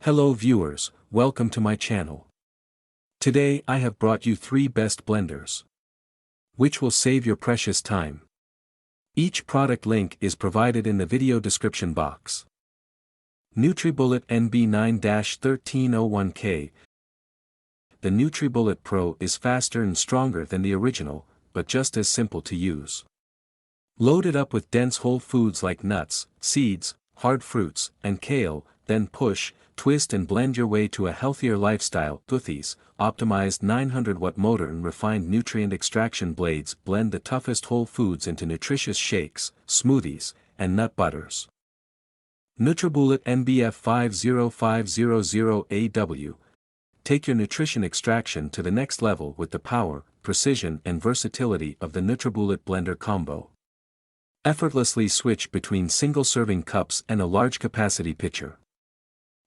Hello viewers, welcome to my channel. Today I have brought you 3 best blenders, which will save your precious time. Each product link is provided in the video description box. NutriBullet NB9-1301K. The NutriBullet Pro is faster and stronger than the original, but just as simple to use. Load it up with dense whole foods like nuts, seeds, hard fruits, and kale, then push, twist and blend your way to a healthier lifestyle. Smoothie's optimized 900-watt motor and refined nutrient extraction blades blend the toughest whole foods into nutritious shakes, smoothies, and nut butters. NutriBullet NBF50500AW. Take your nutrition extraction to the next level with the power, precision and versatility of the NutriBullet blender combo. Effortlessly switch between single-serving cups and a large-capacity pitcher.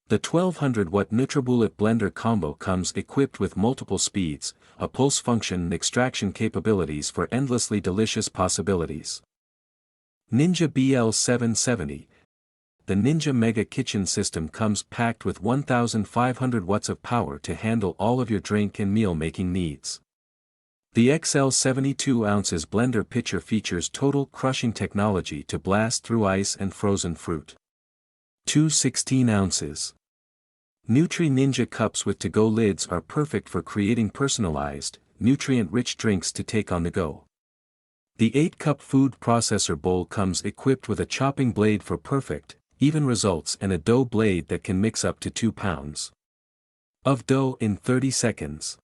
The 1200-watt NutriBullet blender combo comes equipped with multiple speeds, a pulse function and extraction capabilities for endlessly delicious possibilities. Ninja BL770. The Ninja Mega Kitchen System comes packed with 1500 watts of power to handle all of your drink and meal making needs. The XL 72 ounces blender pitcher features total crushing technology to blast through ice and frozen fruit. 16 ounces. Nutri Ninja cups with to-go lids are perfect for creating personalized, nutrient-rich drinks to take on the go. The 8-cup food processor bowl comes equipped with a chopping blade for perfect, even results and a dough blade that can mix up to 2 pounds of dough in 30 seconds.